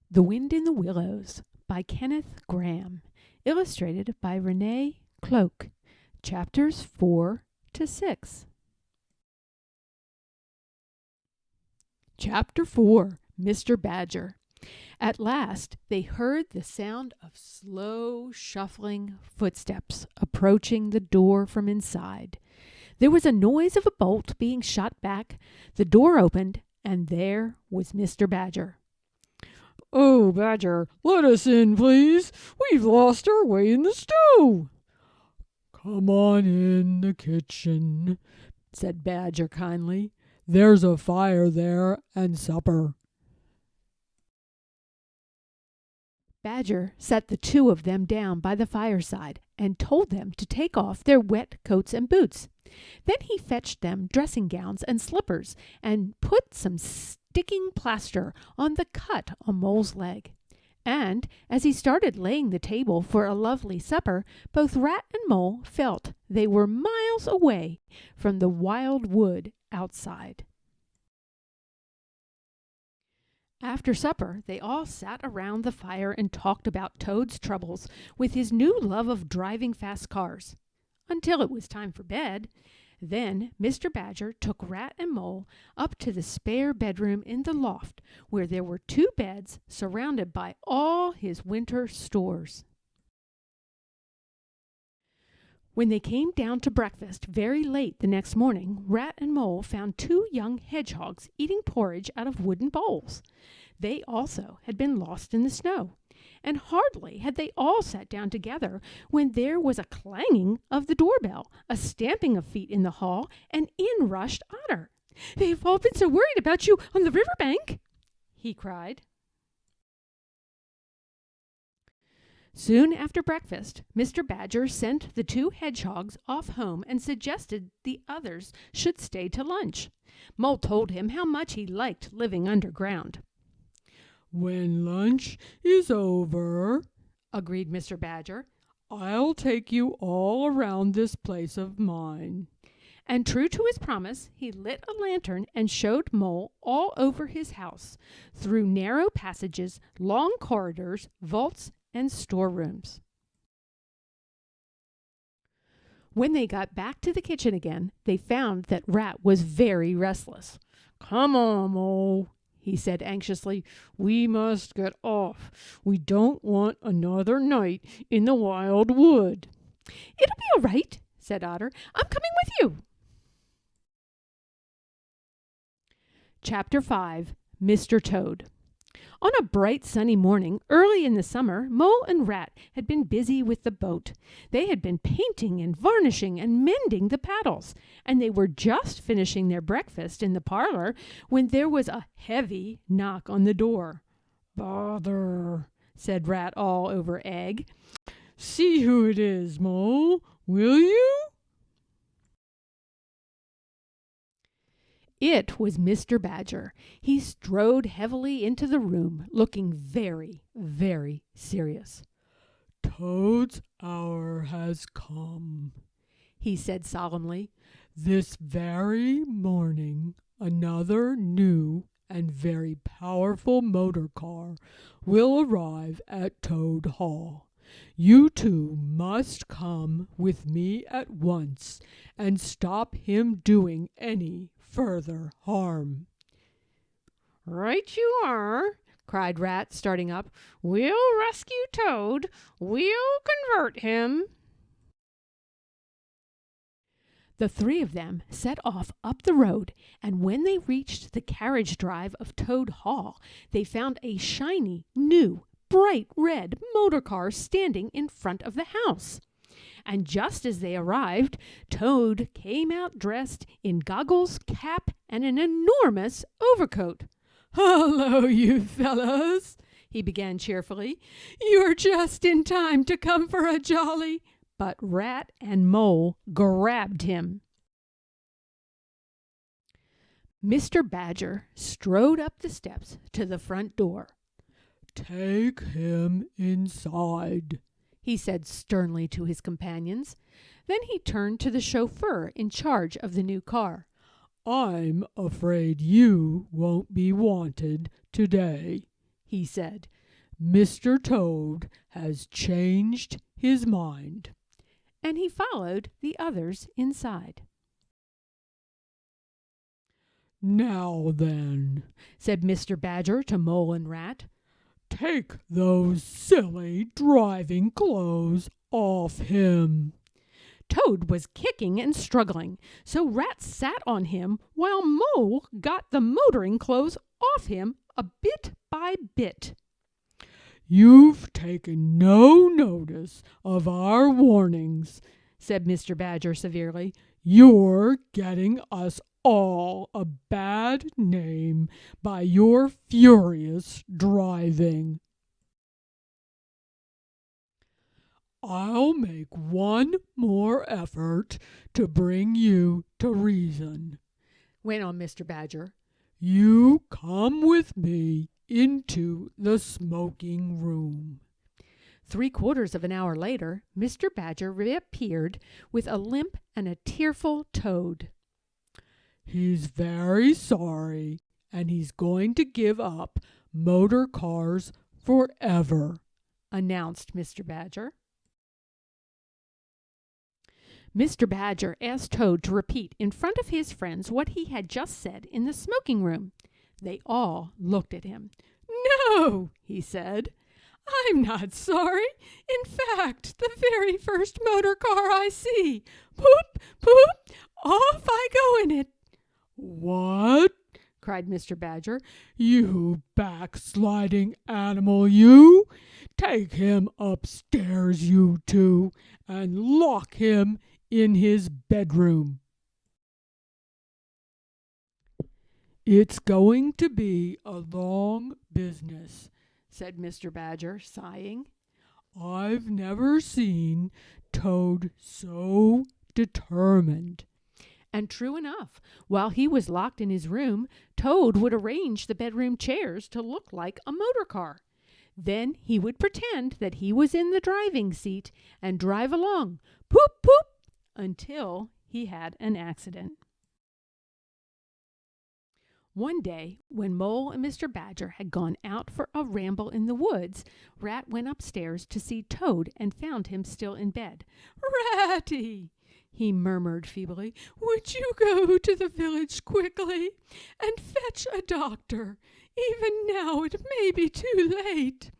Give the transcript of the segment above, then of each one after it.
The Wind in the Willows by Kenneth Grahame, illustrated by Renee Cloak. Chapters 4 to 6. Chapter 4. Mr. Badger. At last they heard the sound of slow, shuffling footsteps approaching the door from inside. There was a noise of a bolt being shot back. The door opened, and there was Mr. Badger. "Oh, Badger, let us in, please. We've lost our way in the stew." "Come on in the kitchen," said Badger kindly. "There's a fire there and supper." Badger set the two of them down by the fireside and told them to take off their wet coats and boots. Then he fetched them dressing gowns and slippers and put some sticking plaster on the cut on Mole's leg. And as he started laying the table for a lovely supper, both Rat and Mole felt they were miles away from the wild wood outside. After supper, they all sat around the fire and talked about Toad's troubles with his new love of driving fast cars, until it was time for bed. Then Mr. Badger took Rat and Mole up to the spare bedroom in the loft, where there were two beds surrounded by all his winter stores. When they came down to breakfast very late the next morning, Rat and Mole found two young hedgehogs eating porridge out of wooden bowls. They also had been lost in the snow, and hardly had they all sat down together when there was a clanging of the doorbell, a stamping of feet in the hall, and in rushed Otter. "They've all been so worried about you on the river bank," he cried. Soon after breakfast, Mr. Badger sent the two hedgehogs off home and suggested the others should stay to lunch. Mole told him how much he liked living underground. "When lunch is over," agreed Mr. Badger, "I'll take you all around this place of mine." And true to his promise, he lit a lantern and showed Mole all over his house, through narrow passages, long corridors, vaults, and storerooms. When they got back to the kitchen again, they found that Rat was very restless. "Come on, Mole," he said anxiously. "We must get off. We don't want another night in the wild wood." "It'll be all right," said Otter. "I'm coming with you." Chapter 5. Mr. Toad. On a bright sunny morning, early in the summer, Mole and Rat had been busy with the boat. They had been painting and varnishing and mending the paddles, and they were just finishing their breakfast in the parlor when there was a heavy knock on the door. "Bother," said Rat all over egg. "See who it is, Mole, will you?" It was Mr. Badger. He strode heavily into the room, looking very, very serious. "Toad's hour has come," he said solemnly. "This very morning, another new and very powerful motor car will arrive at Toad Hall. You two must come with me at once and stop him doing any further harm." "Right you are," cried Rat, starting up. "We'll rescue Toad. We'll convert him." The three of them set off up the road, and when they reached the carriage drive of Toad Hall, they found a shiny, new, bright red motor car standing in front of the house. And just as they arrived, Toad came out dressed in goggles, cap, and an enormous overcoat. "Hello, you fellows," he began cheerfully. "You're just in time to come for a jolly—" But Rat and Mole grabbed him. Mr. Badger strode up the steps to the front door. "Take him inside," he said sternly to his companions. Then he turned to the chauffeur in charge of the new car. "I'm afraid you won't be wanted today," he said. "Mr. Toad has changed his mind." And he followed the others inside. "Now then," said Mr. Badger to Mole and Rat, "take those silly driving clothes off him." Toad was kicking and struggling, so Rat sat on him while Mole got the motoring clothes off him a bit by bit. "You've taken no notice of our warnings," said Mr. Badger severely. "You're getting us all a bad name by your furious driving." "I'll make one more effort to bring you to reason," went on Mr. Badger. "You come with me into the smoking room." 3/4 of an hour later, Mr. Badger reappeared with a limp and a tearful Toad. "He's very sorry, and he's going to give up motor cars forever," announced Mr. Badger. Mr. Badger asked Toad to repeat in front of his friends what he had just said in the smoking room. They all looked at him. "No," he said, "I'm not sorry. In fact, the very first motor car I see, poop, poop, off I go in it." "What?" cried Mr. Badger. "You backsliding animal, you! Take him upstairs, you two, and lock him in his bedroom." "It's going to be a long business," said Mr. Badger, sighing. "I've never seen Toad so determined." And true enough, while he was locked in his room, Toad would arrange the bedroom chairs to look like a motor car. Then he would pretend that he was in the driving seat and drive along, poop, poop, until he had an accident. One day, when Mole and Mr. Badger had gone out for a ramble in the woods, Rat went upstairs to see Toad and found him still in bed. "Ratty," he murmured feebly, "would you go to the village quickly and fetch a doctor? Even now it may be too late."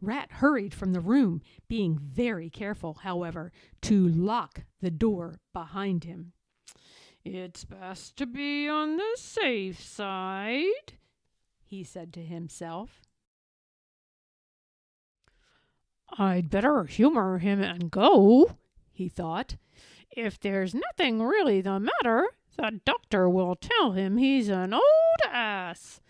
Rat hurried from the room, being very careful, however, to lock the door behind him. "It's best to be on the safe side," he said to himself. "I'd better humor him and go," he thought. "If there's nothing really the matter, the doctor will tell him he's an old ass."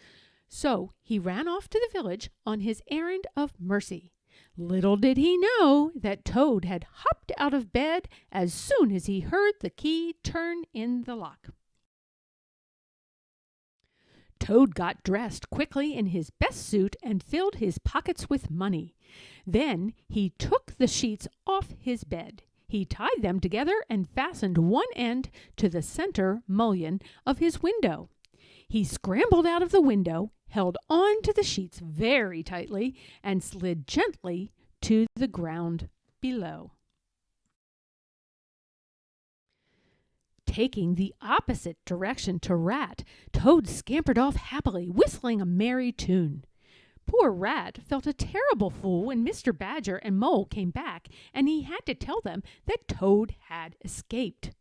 So he ran off to the village on his errand of mercy. Little did he know that Toad had hopped out of bed as soon as he heard the key turn in the lock. Toad got dressed quickly in his best suit and filled his pockets with money. Then he took the sheets off his bed. He tied them together and fastened one end to the center mullion of his window. He scrambled out of the window, held on to the sheets very tightly, and slid gently to the ground below. Taking the opposite direction to Rat, Toad scampered off happily, whistling a merry tune. Poor Rat felt a terrible fool when Mr. Badger and Mole came back, and he had to tell them that Toad had escaped.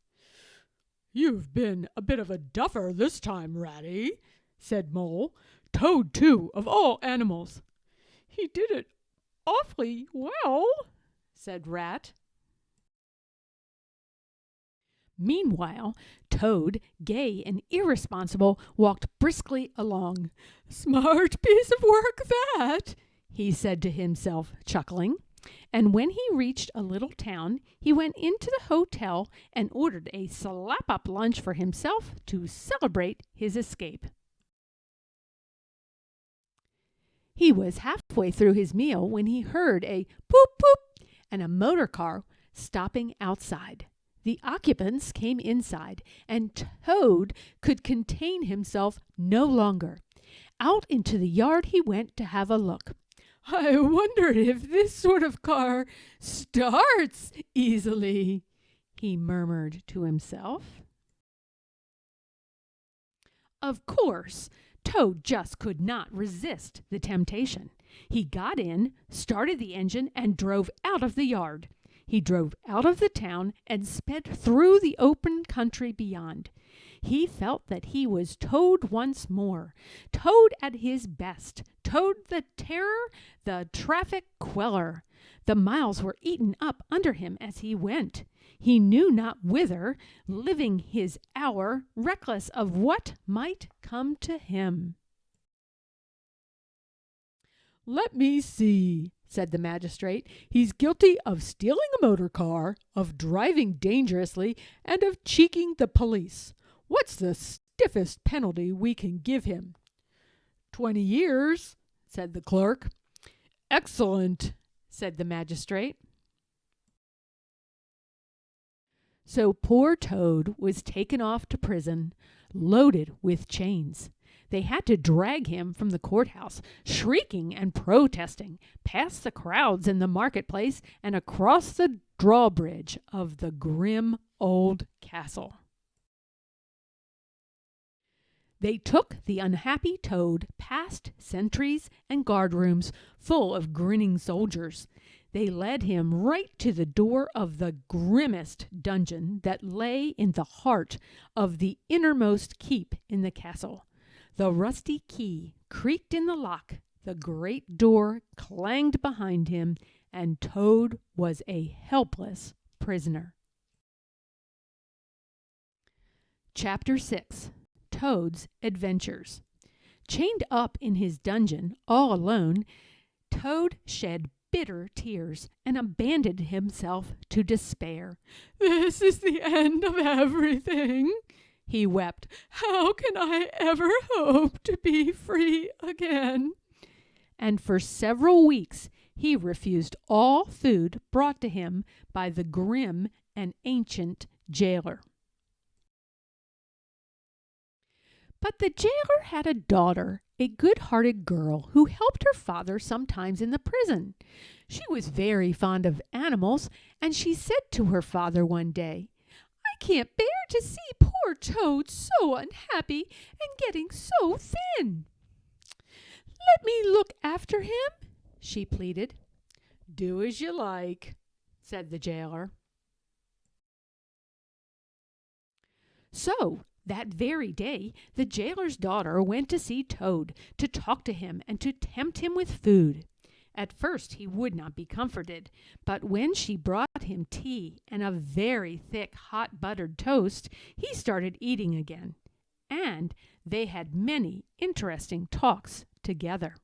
"You've been a bit of a duffer this time, Ratty," said Mole. "Toad, too, of all animals." "He did it awfully well," said Rat. Meanwhile, Toad, gay and irresponsible, walked briskly along. "Smart piece of work, that," he said to himself, chuckling. And when he reached a little town, he went into the hotel and ordered a slap-up lunch for himself to celebrate his escape. He was halfway through his meal when he heard a poop-poop and a motor car stopping outside. The occupants came inside, and Toad could contain himself no longer. Out into the yard he went to have a look. I wonder if this sort of car starts easily, he murmured to himself. Of course, Toad just could not resist the temptation. He got in, started the engine, and drove out of the yard. He drove out of the town and sped through the open country beyond. He felt that he was Toad once more, Toad at his best, Toad the terror, the traffic queller. The miles were eaten up under him as he went. He knew not whither, living his hour, reckless of what might come to him. Let me see, said the magistrate. He's guilty of stealing a motor car, of driving dangerously, and of cheeking the police. What's the stiffest penalty we can give him? 20 years, said the clerk. Excellent, said the magistrate. So poor Toad was taken off to prison, loaded with chains. They had to drag him from the courthouse, shrieking and protesting, past the crowds in the marketplace and across the drawbridge of the grim old castle. They took the unhappy Toad past sentries and guardrooms full of grinning soldiers. They led him right to the door of the grimmest dungeon that lay in the heart of the innermost keep in the castle. The rusty key creaked in the lock, the great door clanged behind him, and Toad was a helpless prisoner. Chapter 6. Toad's Adventures. Chained up in his dungeon, all alone, Toad shed bitter tears and abandoned himself to despair. This is the end of everything, he wept. How can I ever hope to be free again? And for several weeks he refused all food brought to him by the grim and ancient jailer. But the jailer had a daughter, a good-hearted girl, who helped her father sometimes in the prison. She was very fond of animals, and she said to her father one day, "I can't bear to see poor Toad so unhappy and getting so thin." "Let me look after him," she pleaded. "Do as you like," said the jailer. So, that very day, the jailer's daughter went to see Toad, to talk to him and to tempt him with food. At first he would not be comforted, but when she brought him tea and a very thick hot buttered toast, he started eating again, and they had many interesting talks together.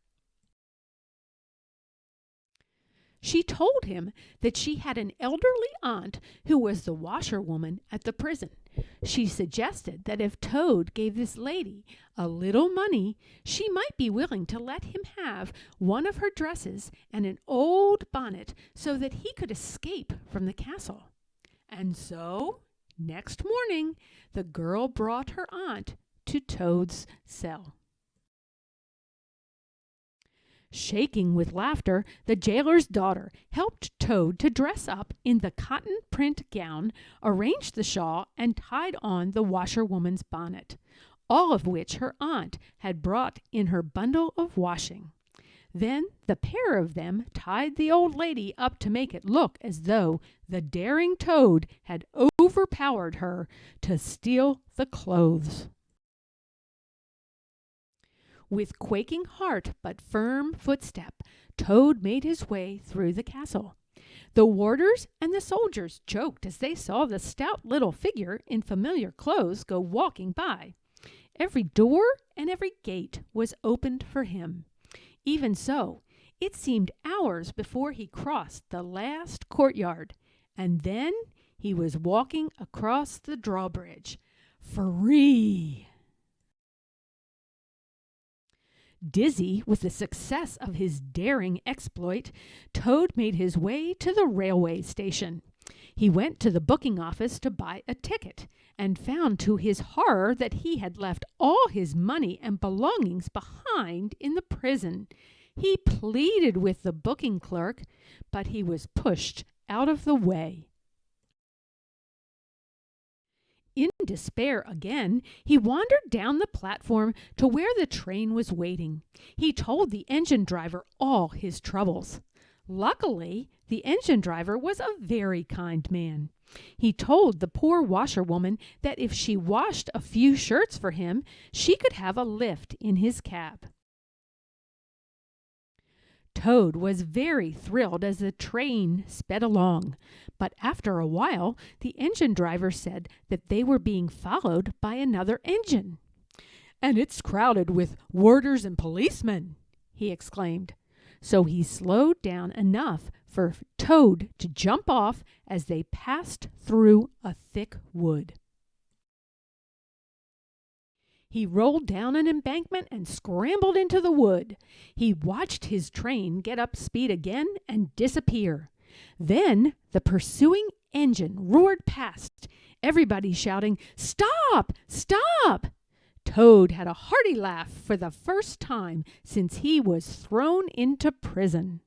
She told him that she had an elderly aunt who was the washerwoman at the prison. She suggested that if Toad gave this lady a little money, she might be willing to let him have one of her dresses and an old bonnet so that he could escape from the castle. And so, next morning, the girl brought her aunt to Toad's cell. Shaking with laughter, the jailer's daughter helped Toad to dress up in the cotton print gown, arranged the shawl, and tied on the washerwoman's bonnet, all of which her aunt had brought in her bundle of washing. Then the pair of them tied the old lady up to make it look as though the daring Toad had overpowered her to steal the clothes. With quaking heart but firm footstep, Toad made his way through the castle. The warders and the soldiers joked as they saw the stout little figure in familiar clothes go walking by. Every door and every gate was opened for him. Even so, it seemed hours before he crossed the last courtyard, and then he was walking across the drawbridge, free. Dizzy with the success of his daring exploit, Toad made his way to the railway station. He went to the booking office to buy a ticket and found to his horror that he had left all his money and belongings behind in the prison. He pleaded with the booking clerk, but he was pushed out of the way. In despair again, he wandered down the platform to where the train was waiting. He told the engine driver all his troubles. Luckily, the engine driver was a very kind man. He told the poor washerwoman that if she washed a few shirts for him, she could have a lift in his cab. Toad was very thrilled as the train sped along, but after a while the engine driver said that they were being followed by another engine. "And it's crowded with warders and policemen," he exclaimed. So he slowed down enough for Toad to jump off as they passed through a thick wood. He rolled down an embankment and scrambled into the wood. He watched his train get up speed again and disappear. Then the pursuing engine roared past, everybody shouting, "Stop! Stop!" Toad had a hearty laugh for the first time since he was thrown into prison.